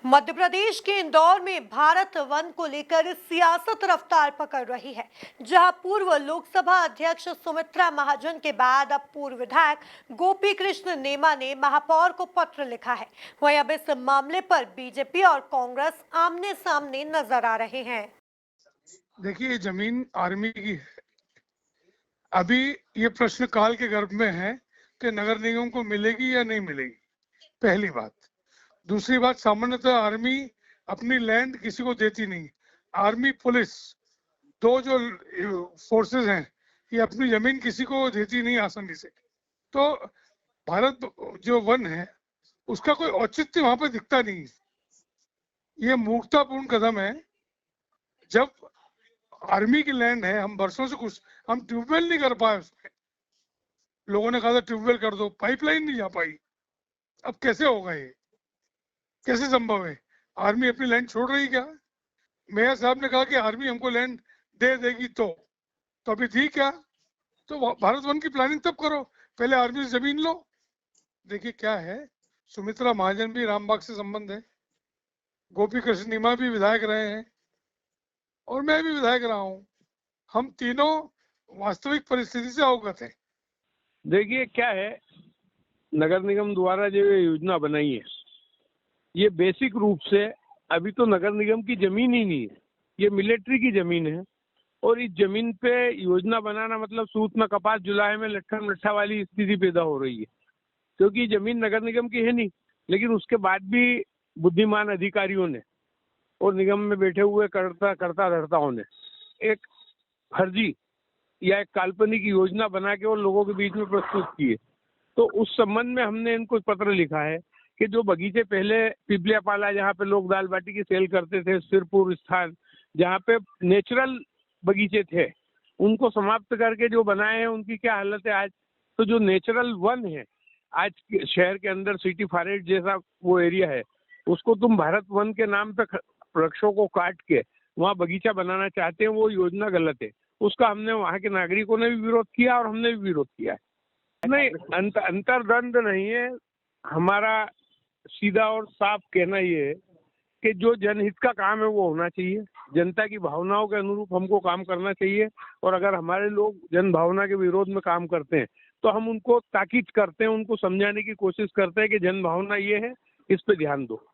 मध्य प्रदेश के इंदौर में भारत वन को लेकर सियासत रफ्तार पकड़ रही है, जहां पूर्व लोकसभा अध्यक्ष सुमित्रा महाजन के बाद अब पूर्व विधायक गोपी कृष्ण नेमा ने महापौर को पत्र लिखा है। वहीं अब इस मामले पर बीजेपी और कांग्रेस आमने सामने नजर आ रहे हैं। देखिए, जमीन आर्मी की है। अभी ये प्रश्न काल के गर्भ में है कि नगर निगम को मिलेगी या नहीं मिलेगी, पहली बात। दूसरी बात, सामान्यतः आर्मी अपनी लैंड किसी को देती नहीं। आर्मी पुलिस दो जो फोर्सेस हैं, ये अपनी जमीन किसी को देती नहीं आसानी से। तो भारत जो वन है उसका कोई औचित्य वहां पर दिखता नहीं। ये मूर्खतापूर्ण कदम है। जब आर्मी की लैंड है, हम वर्षों से कुछ हम ट्यूबवेल नहीं कर पाए उसमें। लोगों ने कहा था ट्यूबवेल कर दो, पाइपलाइन नहीं जा पाई। अब कैसे होगा ये, कैसे संभव है? आर्मी अपनी लैंड छोड़ रही क्या? मेयर साहब ने कहा कि आर्मी हमको लैंड दे देगी तो अभी ठीक है। तो भारत वन की प्लानिंग तब करो, पहले आर्मी से जमीन लो। देखिए क्या है, सुमित्रा महाजन भी रामबाग से संबंध है, गोपी कृष्ण नीमा भी विधायक रहे हैं और मैं भी विधायक रहा हूं। हम तीनों वास्तविक परिस्थिति से अवगत हैं। देखिए क्या है, नगर निगम द्वारा जो ये योजना बनाई है, ये बेसिक रूप से अभी तो नगर निगम की जमीन ही नहीं है, ये मिलिट्री की जमीन है। और इस जमीन पे योजना बनाना मतलब सूत में कपास जुलाई में लट्ठम लट्ठा वाली स्थिति पैदा हो रही है, क्योंकि जमीन नगर निगम की है नहीं। लेकिन उसके बाद भी बुद्धिमान अधिकारियों ने और निगम में बैठे हुए कर्ता-धर्ताओं ने एक फर्जी या एक काल्पनिक योजना बना के और लोगों के बीच में प्रस्तुत की है। तो उस संबंध में हमने इनको पत्र लिखा है कि जो बगीचे पहले पिपलियापाला, जहाँ पे लोग दाल बाटी की सेल करते थे, सिरपुर स्थान जहाँ पे नेचुरल बगीचे थे, उनको समाप्त करके जो बनाए हैं उनकी क्या हालत है आज। तो जो नेचुरल वन है आज शहर के अंदर, सिटी फॉरेस्ट जैसा वो एरिया है, उसको तुम भारत वन के नाम पे वृक्षों को काट के वहाँ बगीचा बनाना चाहते हैं, वो योजना गलत है। उसका हमने वहाँ के नागरिकों ने भी विरोध किया और हमने भी विरोध किया है। नहीं, अंतर्द्वंद नहीं है। हमारा सीधा और साफ कहना ये है कि जो जनहित का काम है वो होना चाहिए, जनता की भावनाओं के अनुरूप हमको काम करना चाहिए। और अगर हमारे लोग जन भावना के विरोध में काम करते हैं तो हम उनको ताकीद करते हैं, उनको समझाने की कोशिश करते हैं कि जन भावना ये है, इस पे ध्यान दो।